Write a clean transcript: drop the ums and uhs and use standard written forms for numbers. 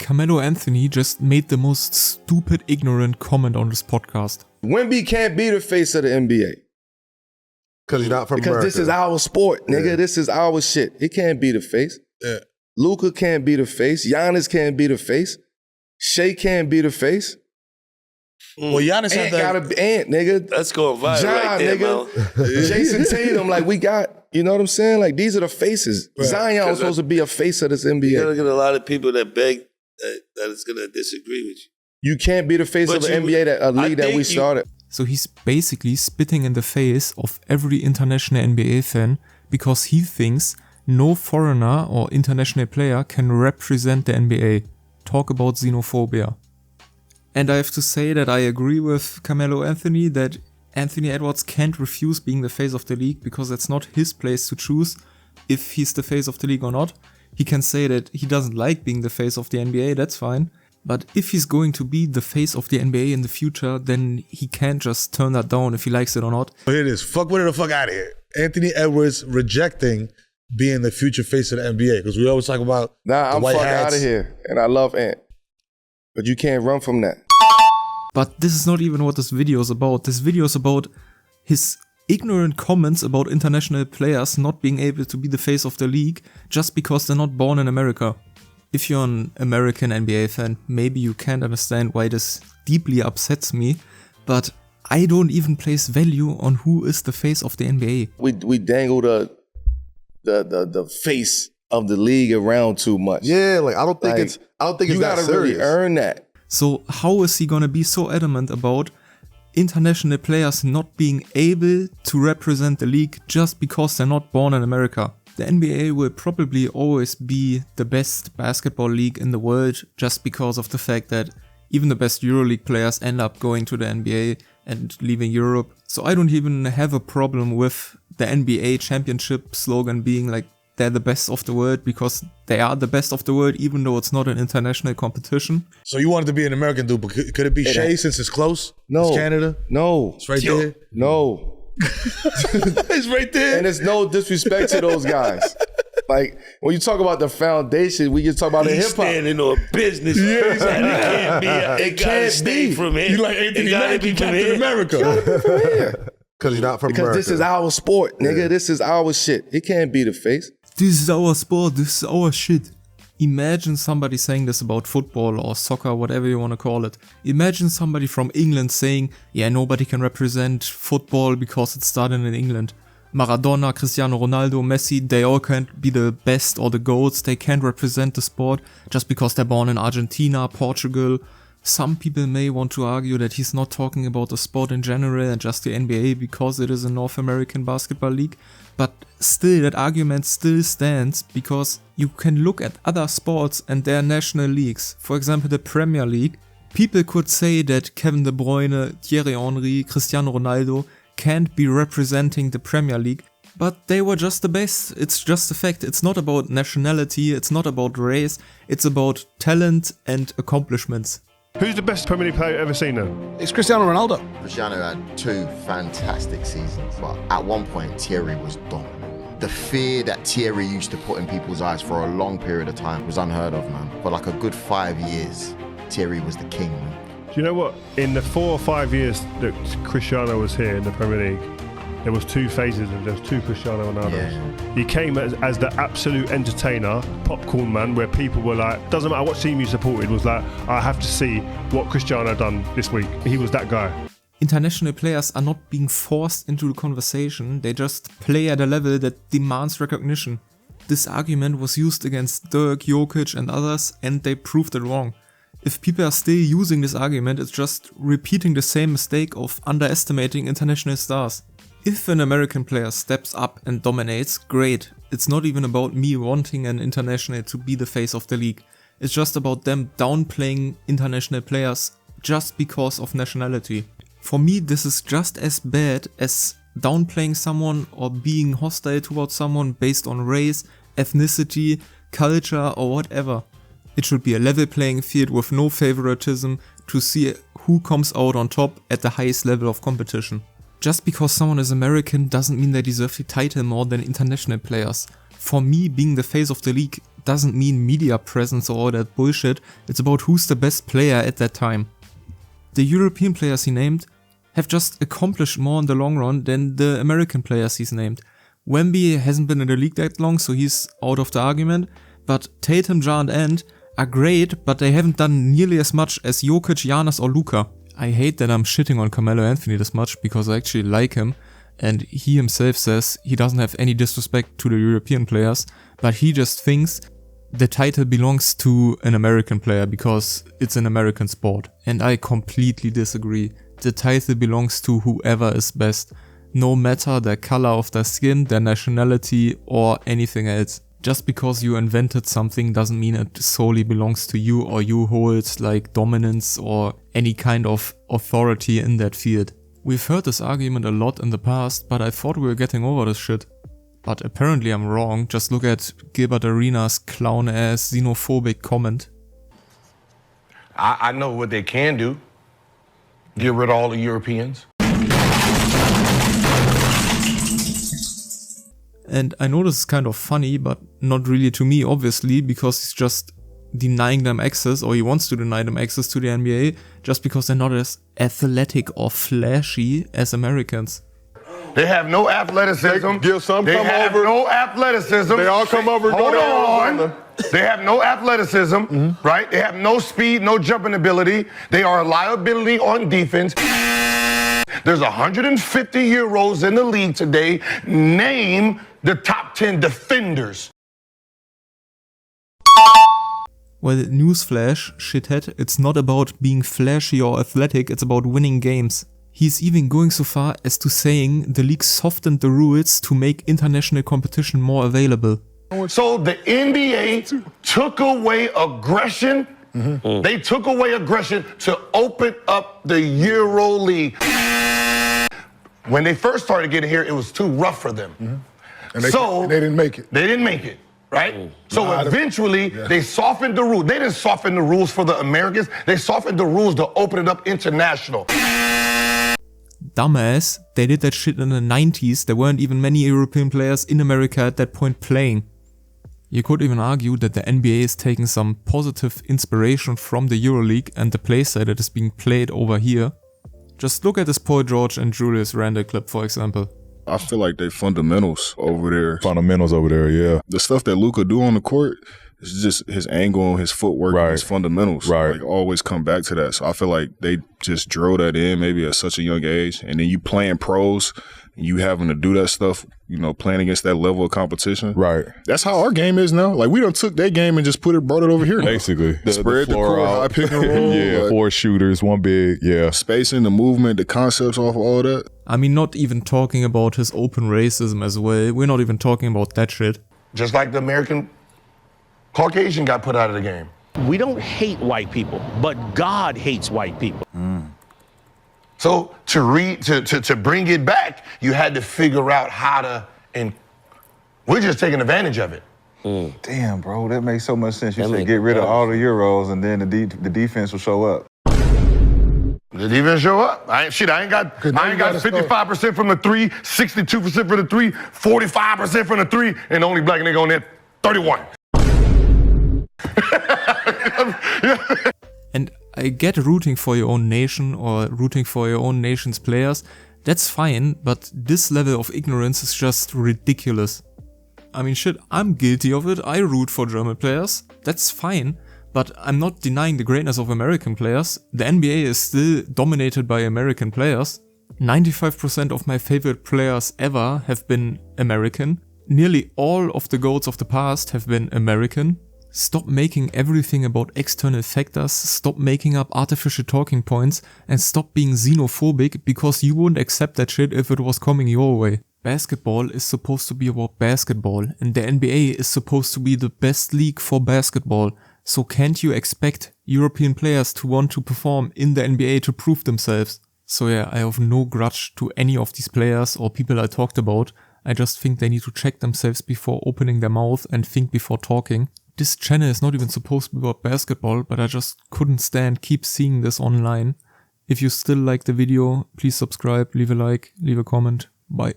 Carmelo Anthony just made the most stupid, ignorant comment on this podcast. Wemby can't be the face of the NBA. Because he's not from America. Because this is our sport, nigga. Yeah. This is our shit. He can't be the face. Yeah. Luka can't be the face. Giannis can't be the face. Shea can't be the face. Well, Giannis had that. Ant, nigga. That's going viral John, right there, nigga. Jason Tatum, like we got, you know what I'm saying? Like these are the faces. Right. Zion was supposed to be a face of this NBA. You're gonna get a lot of people that beg that is gonna disagree with you. You can't be the face of an NBA, a league that we started. So he's basically spitting in the face of every international NBA fan because he thinks no foreigner or international player can represent the NBA. Talk about xenophobia. And I have to say that I agree with Carmelo Anthony that Anthony Edwards can't refuse being the face of the league because it's not his place to choose if he's the face of the league or not. He can say that he doesn't like being the face of the NBA, that's fine. But if he's going to be the face of the NBA in the future, then he can't just turn that down if he likes it or not. Here it is. Fuck with it the fuck out of here. Anthony Edwards rejecting being the future face of the NBA because we always talk about I'm white fuck hats. out of here. And I love Ant. But you can't run from that. But this is not even what this video is about. This video is about his ignorant comments about international players not being able to be the face of the league just because they're not born in America. If you're an American NBA fan, maybe you can't understand why this deeply upsets me, but I don't even place value on who is the face of the NBA. We dangle the face of the league around too much. Yeah, like I don't think it's that serious. You gotta really earn that. So how is he gonna be so adamant about international players not being able to represent the league just because they're not born in America? The NBA will probably always be the best basketball league in the world just because of the fact that even the best EuroLeague players end up going to the NBA and leaving Europe. So I don't even have a problem with the NBA championship slogan being like they're the best of the world because they are the best of the world even though it's not an international competition. So you wanted to be an American dude, but could it be Shea since it's close? No. It's Canada? No. It's right there? No. It's right there. And there's no disrespect to those guys. Like, when you talk about the foundation, we just talk about the hip-hop. Standing on business. Yeah, it can't be from here. You like Anthony Mackie, Captain America. Because he's not from America. Because this is our sport, nigga. Yeah. This is our shit. He can't be the face. This is our sport. This is our shit. Imagine somebody saying this about football or soccer, whatever you want to call it. Imagine somebody from England saying, yeah, nobody can represent football because it started in England. Maradona, Cristiano Ronaldo, Messi, they all can't be the best or the GOATs. They can't represent the sport just because they're born in Argentina, Portugal. Some people may want to argue that he's not talking about the sport in general and just the NBA because it is a North American basketball league. But still, that argument still stands because you can look at other sports and their national leagues. For example, the Premier League. People could say that Kevin De Bruyne, Thierry Henry, Cristiano Ronaldo can't be representing the Premier League, but they were just the best. It's just a fact. It's not about nationality, it's not about race, it's about talent and accomplishments. Who's the best Premier League player you've ever seen now? It's Cristiano Ronaldo. Cristiano had 2 fantastic seasons, but at one point Thierry was dominant. The fear that Thierry used to put in people's eyes for a long period of time was unheard of, man. For like a good 5 years, Thierry was the king, man. Do you know what? In the 4 or 5 years that Cristiano was here in the Premier League, there was 2 phases and there was 2 Cristiano Ronaldos. Yeah. He came as the absolute entertainer, popcorn man, where people were like, doesn't matter what team you supported, was like, I have to see what Cristiano done this week. He was that guy. International players are not being forced into the conversation, they just play at a level that demands recognition. This argument was used against Dirk, Jokic and others, and they proved it wrong. If people are still using this argument, it's just repeating the same mistake of underestimating international stars. If an American player steps up and dominates, great. It's not even about me wanting an international to be the face of the league. It's just about them downplaying international players just because of nationality. For me, this is just as bad as downplaying someone or being hostile towards someone based on race, ethnicity, culture or whatever. It should be a level playing field with no favoritism to see who comes out on top at the highest level of competition. Just because someone is American doesn't mean they deserve the title more than international players. For me, being the face of the league doesn't mean media presence or all that bullshit, it's about who's the best player at that time. The European players he named have just accomplished more in the long run than the American players he's named. Wemby hasn't been in the league that long, so he's out of the argument, but Tatum, Ja and Ant are great, but they haven't done nearly as much as Jokic, Giannis or Luka. I hate that I'm shitting on Carmelo Anthony this much because I actually like him, and he himself says he doesn't have any disrespect to the European players, but he just thinks the title belongs to an American player because it's an American sport. And I completely disagree. The title belongs to whoever is best, no matter their color of their skin, their nationality or anything else. Just because you invented something doesn't mean it solely belongs to you or you hold like dominance or any kind of authority in that field. We've heard this argument a lot in the past, but I thought we were getting over this shit. But apparently I'm wrong. Just look at Gilbert Arenas' clown-ass xenophobic comment. I know what they can do. Get rid of all the Europeans. And I know this is kind of funny, but not really to me, obviously, because he's just denying them access, or he wants to deny them access to the NBA, just because they're not as athletic or flashy as Americans. They have no athleticism. They have no athleticism. They all come over. Hold on. They have no athleticism, right? They have no speed, no jumping ability. They are a liability on defense. There's 150-year-olds in the league today. Name the top 10 defenders. Well, newsflash, shithead, it's not about being flashy or athletic, it's about winning games. He's even going so far as to saying the league softened the rules to make international competition more available. So the NBA took away aggression. They took away aggression to open up the Euro League. When they first started getting here, it was too rough for them. And they didn't make it. They didn't make it, right? So eventually, they softened the rules. They didn't soften the rules for the Americans. They softened the rules to open it up international. Dumbass, they did that shit in the 90s. There weren't even many European players in America at that point playing. You could even argue that the NBA is taking some positive inspiration from the EuroLeague and the playstyle that is being played over here. Just look at this Paul George and Julius Randle clip, for example. I feel like they fundamentals over there. Yeah. The stuff that Luka do on the court is just his angle, his footwork, and his fundamentals. Right. Like, always come back to that. So I feel like they just drill that in maybe at such a young age. And then you playing pros, you having to do that stuff, you know, playing against that level of competition. Right. That's how our game is now. Like, we done took that game and just brought it over here. Basically. Spread the court, high pick and roll. Yeah, 4 shooters, 1 big, yeah. Spacing, the movement, the concepts off of all that. I mean, not even talking about his open racism as well. We're not even talking about that shit. Just like the American Caucasian got put out of the game. We don't hate white people, but God hates white people. So to bring it back, you had to figure out how to, and we're just taking advantage of it. Damn, bro, that makes so much sense. You said get rid of all the Euros and then the defense will show up. The defense show up. I ain't got 55% from the 3, 62% from the 3, 45% from the 3, and the only black nigga on there, 31. And I get rooting for your own nation or rooting for your own nation's players. That's fine, but this level of ignorance is just ridiculous. I mean, shit, I'm guilty of it. I root for German players. That's fine. But I'm not denying the greatness of American players. The NBA is still dominated by American players. 95% of my favorite players ever have been American. Nearly all of the GOATs of the past have been American. Stop making everything about external factors, stop making up artificial talking points, and stop being xenophobic because you wouldn't accept that shit if it was coming your way. Basketball is supposed to be about basketball, and the NBA is supposed to be the best league for basketball. So can't you expect European players to want to perform in the NBA to prove themselves? So yeah, I have no grudge to any of these players or people I talked about. I just think they need to check themselves before opening their mouth and think before talking. This channel is not even supposed to be about basketball, but I just couldn't keep seeing this online. If you still like the video, please subscribe, leave a like, leave a comment. Bye.